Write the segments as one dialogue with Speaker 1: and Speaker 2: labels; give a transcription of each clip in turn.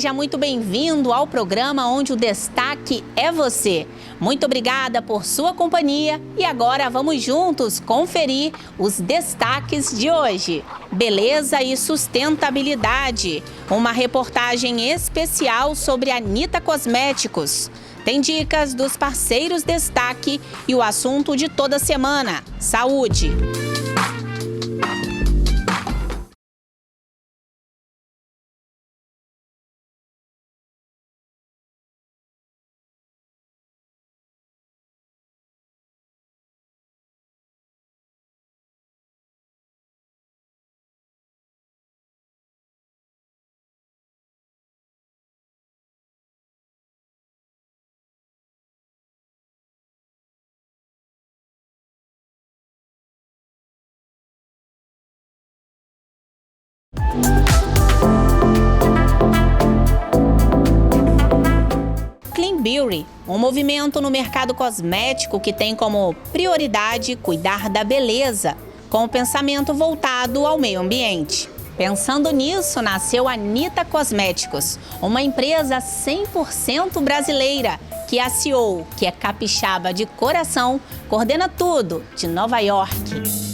Speaker 1: Seja muito bem-vindo ao programa onde o destaque é você. Muito obrigada por sua companhia e agora vamos juntos conferir os destaques de hoje. Beleza e sustentabilidade. Uma reportagem especial sobre Anitta Cosméticos. Tem dicas dos parceiros destaque e o assunto de toda semana: saúde. Clean Beauty, um movimento no mercado cosmético que tem como prioridade cuidar da beleza, com o pensamento voltado ao meio ambiente. Pensando nisso, nasceu Anitta Cosméticos, uma empresa 100% brasileira, que a CEO, que é capixaba de coração, coordena tudo de Nova York.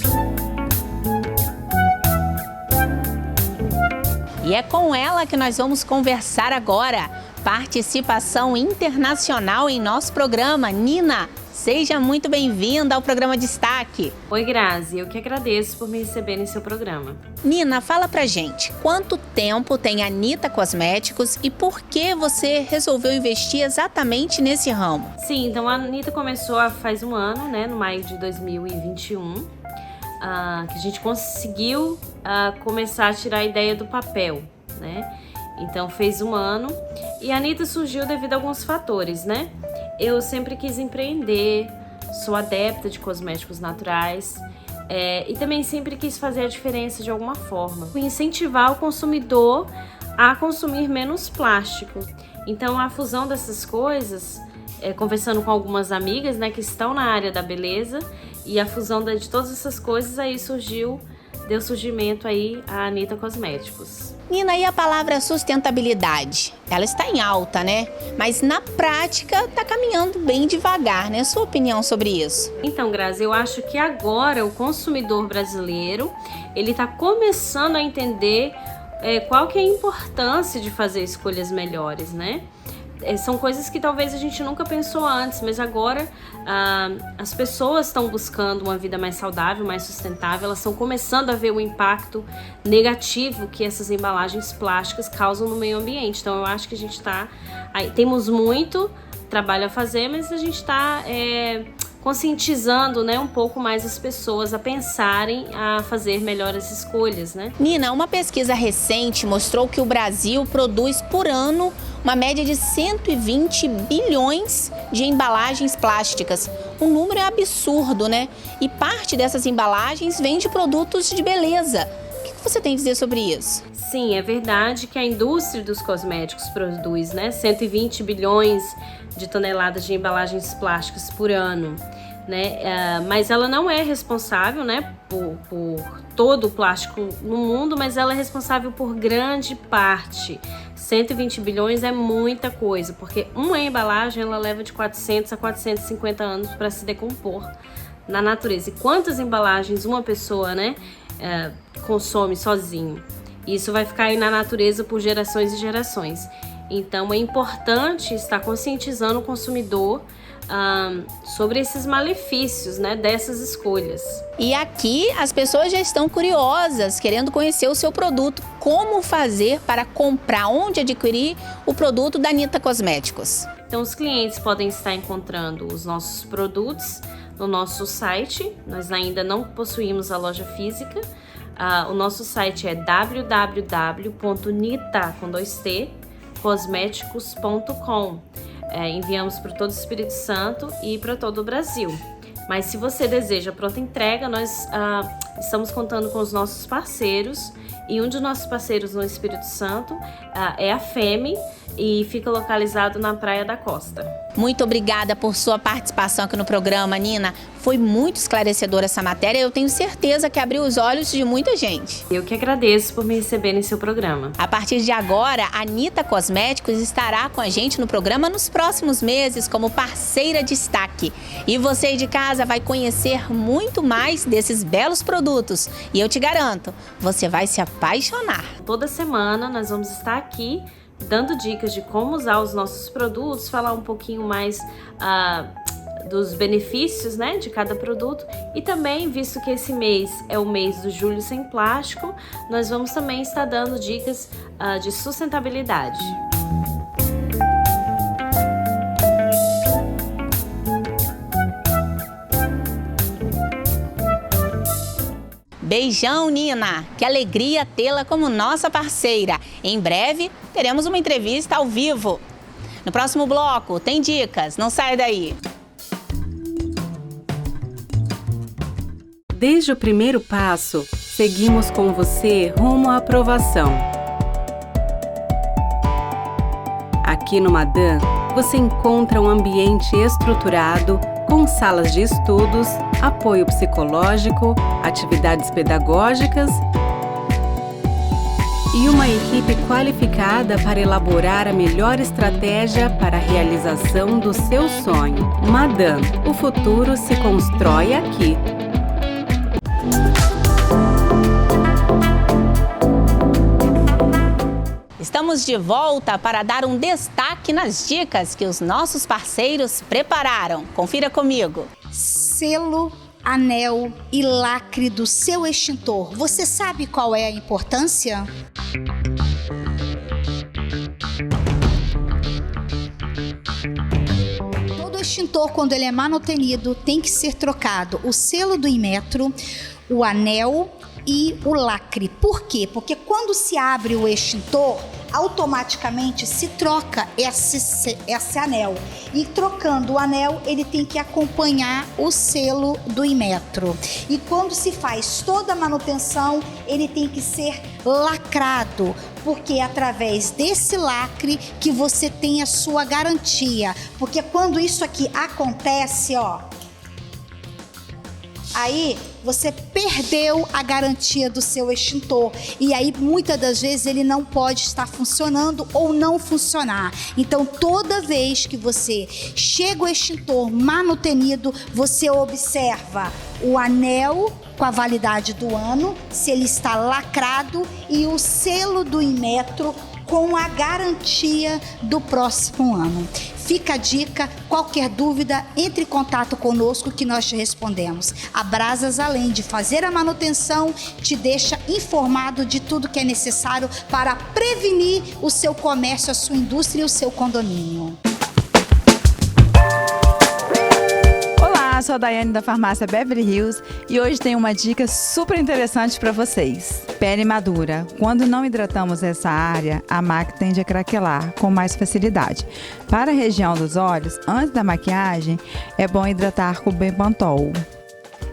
Speaker 1: E é com ela que nós vamos conversar agora. Participação internacional em nosso programa. Nina, seja muito bem-vinda ao programa Destaque.
Speaker 2: Oi, Grazi, eu que agradeço por me receber em seu programa.
Speaker 1: Nina, fala pra gente, quanto tempo tem a Anitta Cosméticos e por que você resolveu investir exatamente nesse ramo?
Speaker 2: Sim, então a Anitta começou faz um ano, né, no maio de 2021, que a gente conseguiu começar a tirar a ideia do papel, né? Então fez um ano e a Anitta surgiu devido a alguns fatores, né? Eu sempre quis empreender, sou adepta de cosméticos naturais e também sempre quis fazer a diferença de alguma forma. Incentivar o consumidor a consumir menos plástico. Então a fusão dessas coisas, conversando com algumas amigas, né, que estão na área da beleza, e a fusão de todas essas coisas aí deu surgimento aí a Anitta Cosméticos.
Speaker 1: Nina, e a palavra sustentabilidade? Ela está em alta, né? Mas na prática está caminhando bem devagar, né? Sua opinião sobre isso?
Speaker 2: Então, Grazi, eu acho que agora o consumidor brasileiro, ele está começando a entender qual que é a importância de fazer escolhas melhores, né? São coisas que talvez a gente nunca pensou antes, mas agora as pessoas estão buscando uma vida mais saudável, mais sustentável, elas estão começando a ver o impacto negativo que essas embalagens plásticas causam no meio ambiente. Então eu acho que a gente temos muito trabalho a fazer, mas a gente está conscientizando, né, um pouco mais as pessoas a pensarem a fazer melhores escolhas, né?
Speaker 1: Nina, uma pesquisa recente mostrou que o Brasil produz por ano uma média de 120 bilhões de embalagens plásticas. O número é absurdo, né? E parte dessas embalagens vem de produtos de beleza. O que você tem a dizer sobre isso?
Speaker 2: Sim, é verdade que a indústria dos cosméticos produz, né, 120 bilhões de toneladas de embalagens plásticas por ano, né? Mas ela não é responsável, né, por todo o plástico no mundo, mas ela é responsável por grande parte. 120 bilhões é muita coisa, porque uma embalagem ela leva de 400 a 450 anos para se decompor na natureza. E quantas embalagens uma pessoa, né, consome sozinho? Isso vai ficar aí na natureza por gerações e gerações. Então é importante estar conscientizando o consumidor sobre esses malefícios, né, dessas escolhas.
Speaker 1: E aqui as pessoas já estão curiosas, querendo conhecer o seu produto. Como fazer para comprar, onde adquirir o produto da Anitta Cosméticos?
Speaker 2: Então os clientes podem estar encontrando os nossos produtos no nosso site. Nós ainda não possuímos a loja física. O nosso site é www.nita.cosméticos.com. Enviamos para todo o Espírito Santo e para todo o Brasil. Mas se você deseja pronta entrega, nós estamos contando com os nossos parceiros. E um dos nossos parceiros no Espírito Santo é a FEME, e fica localizado na Praia da Costa.
Speaker 1: Muito obrigada por sua participação aqui no programa, Nina. Foi muito esclarecedora essa matéria. Eu tenho certeza que abriu os olhos de muita gente.
Speaker 2: Eu que agradeço por me receber em seu programa.
Speaker 1: A partir de agora, a Anitta Cosméticos estará com a gente no programa nos próximos meses como parceira destaque. E você aí de casa vai conhecer muito mais desses belos produtos. E eu te garanto, você vai se apaixonar.
Speaker 2: Toda semana nós vamos estar aqui dando dicas de como usar os nossos produtos, falar um pouquinho mais dos benefícios, né, de cada produto. E também, visto que esse mês é o mês do Julho Sem Plástico, nós vamos também estar dando dicas de sustentabilidade.
Speaker 1: Beijão, Nina! Que alegria tê-la como nossa parceira. Em breve, teremos uma entrevista ao vivo. No próximo bloco, tem dicas. Não saia daí.
Speaker 3: Desde o primeiro passo, seguimos com você rumo à aprovação. Aqui no Madam, você encontra um ambiente estruturado, com salas de estudos, apoio psicológico, atividades pedagógicas e uma equipe qualificada para elaborar a melhor estratégia para a realização do seu sonho. Madam, o futuro se constrói aqui.
Speaker 1: Estamos de volta para dar um destaque nas dicas que os nossos parceiros prepararam. Confira comigo.
Speaker 4: Selo, anel e lacre do seu extintor. Você sabe qual é a importância? Todo extintor, quando ele é manutenido, tem que ser trocado. O selo do Inmetro, o anel e o lacre. Por quê? Porque quando se abre o extintor, automaticamente se troca esse anel. E trocando o anel, ele tem que acompanhar o selo do Inmetro. E quando se faz toda a manutenção, ele tem que ser lacrado, porque é através desse lacre que você tem a sua garantia. Porque quando isso aqui acontece, aí você perdeu a garantia do seu extintor e aí muitas das vezes ele não pode estar funcionando ou não funcionar. Então toda vez que você chega o extintor manutenido, você observa o anel com a validade do ano, se ele está lacrado, e o selo do Inmetro com a garantia do próximo ano. Fica a dica, qualquer dúvida, entre em contato conosco que nós te respondemos. A Brasas, além de fazer a manutenção, te deixa informado de tudo que é necessário para prevenir o seu comércio, a sua indústria e o seu condomínio.
Speaker 5: Olá, sou a Daiane da farmácia Beverly Hills e hoje tem uma dica super interessante para vocês. Pele madura. Quando não hidratamos essa área, a MAC tende a craquelar com mais facilidade. Para a região dos olhos, antes da maquiagem, é bom hidratar com Bepantol.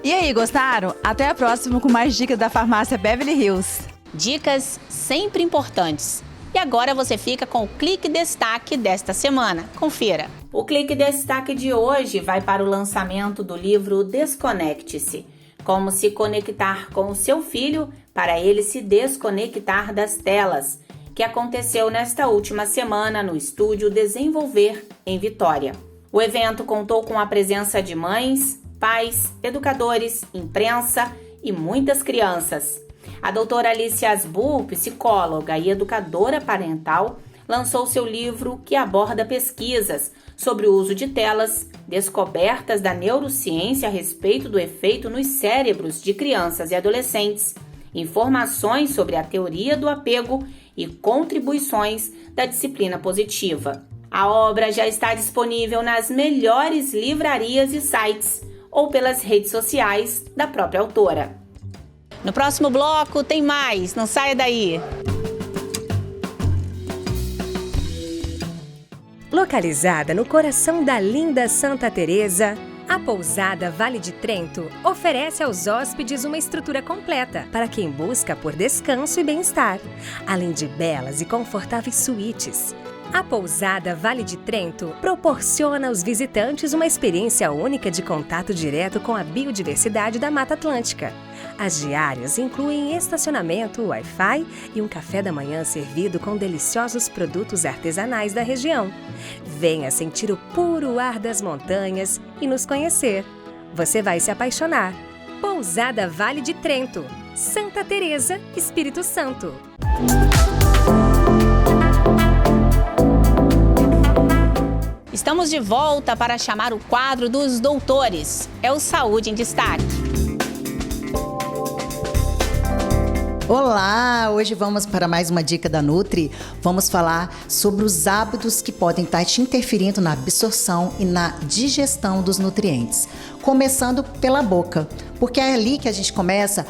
Speaker 5: E aí, gostaram? Até a próxima com mais dicas da farmácia Beverly Hills.
Speaker 1: Dicas sempre importantes. E agora você fica com o Clique Destaque desta semana. Confira. O Clique Destaque de hoje vai para o lançamento do livro Desconecte-se. Como se conectar com o seu filho para ele se desconectar das telas, que aconteceu nesta última semana no Estúdio Desenvolver, em Vitória. O evento contou com a presença de mães, pais, educadores, imprensa e muitas crianças. A doutora Alice Asbu, psicóloga e educadora parental, lançou seu livro que aborda pesquisas sobre o uso de telas, descobertas da neurociência a respeito do efeito nos cérebros de crianças e adolescentes, informações sobre a teoria do apego e contribuições da disciplina positiva. A obra já está disponível nas melhores livrarias e sites ou pelas redes sociais da própria autora. No próximo bloco tem mais, não saia daí!
Speaker 6: Localizada no coração da linda Santa Teresa, a pousada Vale de Trento oferece aos hóspedes uma estrutura completa para quem busca por descanso e bem-estar, além de belas e confortáveis suítes. A pousada Vale de Trento proporciona aos visitantes uma experiência única de contato direto com a biodiversidade da Mata Atlântica. As diárias incluem estacionamento, Wi-Fi e um café da manhã servido com deliciosos produtos artesanais da região. Venha sentir o puro ar das montanhas e nos conhecer. Você vai se apaixonar. Pousada Vale de Trento, Santa Teresa, Espírito Santo.
Speaker 1: Estamos de volta para chamar o quadro dos doutores. É o Saúde em Destaque.
Speaker 7: Olá! Hoje vamos para mais uma dica da Nutri. Vamos falar sobre os hábitos que podem estar te interferindo na absorção e na digestão dos nutrientes. Começando pela boca, porque é ali que a gente começa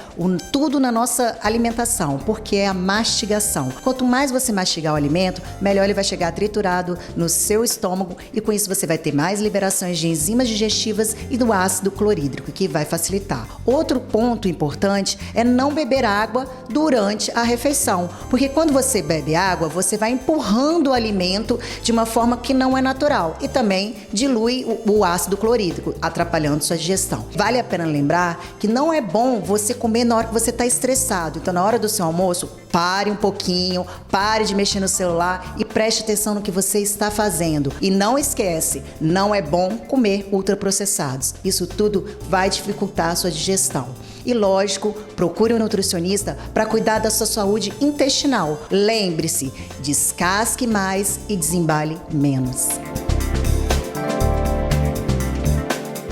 Speaker 7: tudo na nossa alimentação, porque é a mastigação. Quanto mais você mastigar o alimento, melhor ele vai chegar triturado no seu estômago e com isso você vai ter mais liberações de enzimas digestivas e do ácido clorídrico, que vai facilitar. Outro ponto importante é não beber água durante a refeição, porque quando você bebe água, você vai empurrando o alimento de uma forma que não é natural e também dilui o ácido clorídrico, atrapalhando sua digestão. Vale a pena lembrar que não é bom você comer na hora que você está estressado. Então, na hora do seu almoço, pare um pouquinho, pare de mexer no celular e preste atenção no que você está fazendo. E não esquece, não é bom comer ultraprocessados. Isso tudo vai dificultar a sua digestão. E lógico, procure um nutricionista para cuidar da sua saúde intestinal. Lembre-se, descasque mais e desembale menos.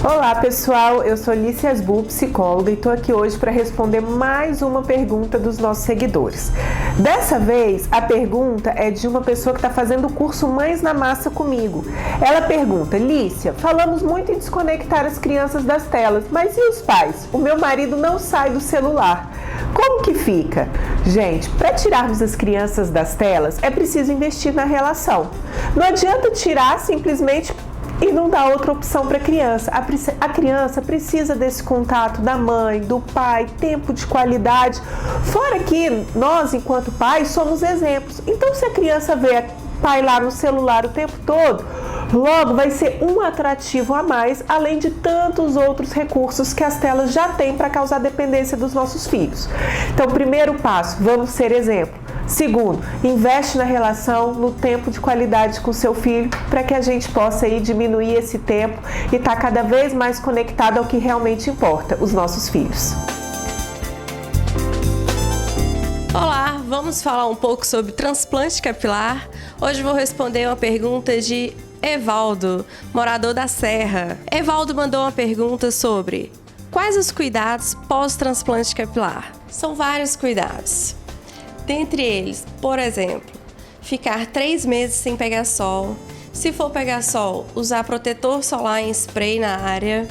Speaker 8: Olá pessoal, eu sou Lícia Asbu, psicóloga, e estou aqui hoje para responder mais uma pergunta dos nossos seguidores. Dessa vez, a pergunta é de uma pessoa que está fazendo o curso Mães na Massa comigo. Ela pergunta: Lícia, falamos muito em desconectar as crianças das telas, mas e os pais? O meu marido não sai do celular. Como que fica? Gente, para tirarmos as crianças das telas, é preciso investir na relação. Não adianta tirar simplesmente e não dá outra opção para a criança. A criança precisa desse contato da mãe, do pai, tempo de qualidade. Fora que nós, enquanto pais, somos exemplos. Então, se a criança vê pai lá no celular o tempo todo, logo vai ser um atrativo a mais, além de tantos outros recursos que as telas já têm para causar dependência dos nossos filhos. Então, primeiro passo, vamos ser exemplo. Segundo, investe na relação, no tempo de qualidade com seu filho, para que a gente possa aí diminuir esse tempo e estar cada vez mais conectado ao que realmente importa, os nossos filhos.
Speaker 9: Olá, vamos falar um pouco sobre transplante capilar. Hoje vou responder uma pergunta de Evaldo, morador da Serra. Evaldo mandou uma pergunta sobre quais os cuidados pós-transplante capilar. São vários cuidados. Dentre eles, por exemplo, ficar 3 meses sem pegar sol. Se for pegar sol, usar protetor solar em spray na área,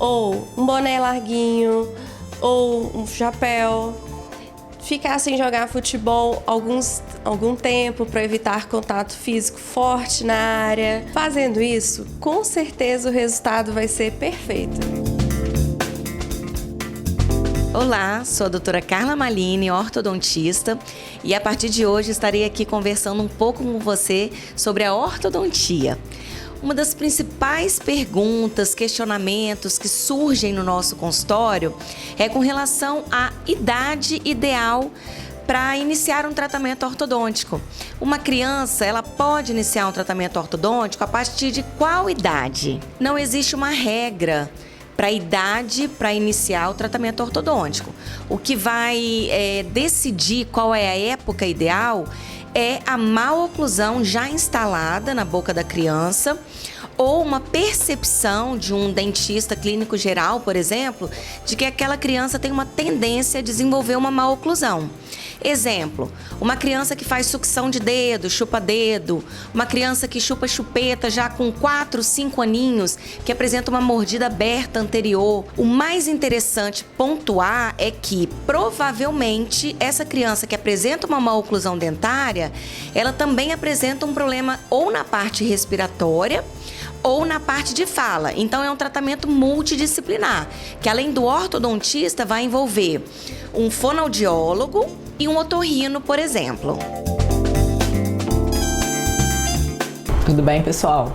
Speaker 9: ou um boné larguinho, ou um chapéu. Ficar sem jogar futebol algum tempo para evitar contato físico forte na área. Fazendo isso, com certeza o resultado vai ser perfeito.
Speaker 10: Olá, sou a doutora Carla Malini, ortodontista, e a partir de hoje estarei aqui conversando um pouco com você sobre a ortodontia. Uma das principais perguntas, questionamentos que surgem no nosso consultório é com relação à idade ideal para iniciar um tratamento ortodôntico. Uma criança, ela pode iniciar um tratamento ortodôntico a partir de qual idade? Não existe uma regra para a idade para iniciar o tratamento ortodôntico. O que vai decidir qual é a época ideal é a maloclusão já instalada na boca da criança ou uma percepção de um dentista clínico geral, por exemplo, de que aquela criança tem uma tendência a desenvolver uma maloclusão. Exemplo, uma criança que faz sucção de dedo, chupa-dedo, uma criança que chupa chupeta já com 4, 5 aninhos, que apresenta uma mordida aberta anterior. O mais interessante pontuar é que, provavelmente, essa criança que apresenta uma maloclusão dentária, ela também apresenta um problema ou na parte respiratória ou na parte de fala. Então, é um tratamento multidisciplinar, que além do ortodontista vai envolver um fonoaudiólogo e um otorrino, por exemplo.
Speaker 11: Tudo bem, pessoal?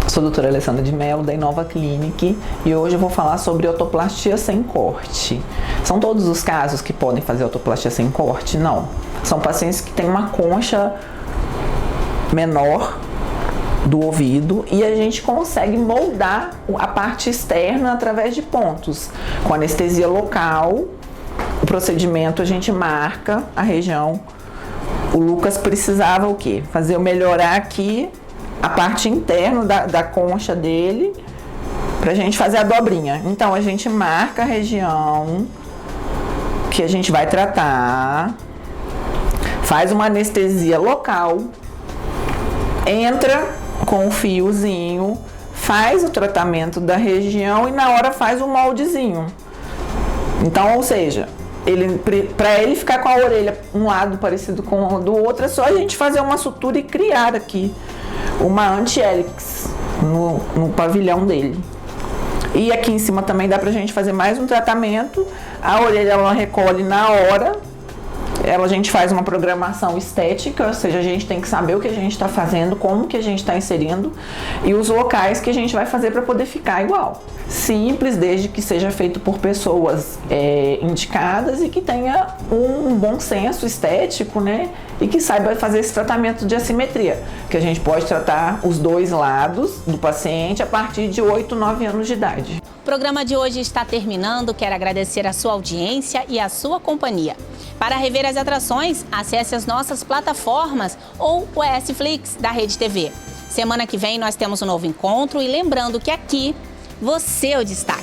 Speaker 11: Sou a doutora Alessandra de Mello, da Inova Clinic, e hoje eu vou falar sobre otoplastia sem corte. São todos os casos que podem fazer otoplastia sem corte? Não. São pacientes que têm uma concha menor do ouvido e a gente consegue moldar a parte externa através de pontos. Com anestesia local, o procedimento a gente marca a região. O Lucas precisava o quê? Melhorar aqui a parte interna da concha dele pra gente fazer a dobrinha. Então a gente marca a região que a gente vai tratar, faz uma anestesia local, entra com o fiozinho, faz o tratamento da região e na hora faz o moldezinho. Então, ou seja, para ele ficar com a orelha um lado parecido com o do outro, é só a gente fazer uma sutura e criar aqui uma anti-hélix no pavilhão dele. E aqui em cima também dá pra gente fazer mais um tratamento. A orelha ela recolhe na hora. A gente faz uma programação estética, ou seja, a gente tem que saber o que a gente está fazendo, como que a gente está inserindo e os locais que a gente vai fazer para poder ficar igual. Simples, desde que seja feito por pessoas indicadas e que tenha um bom senso estético, né? E que saiba fazer esse tratamento de assimetria, que a gente pode tratar os dois lados do paciente a partir de 8, 9 anos de idade.
Speaker 1: O programa de hoje está terminando. Quero agradecer a sua audiência e a sua companhia. Para rever as atrações, acesse as nossas plataformas ou o ESFlix da Rede TV. Semana que vem nós temos um novo encontro e lembrando que aqui você é o destaque.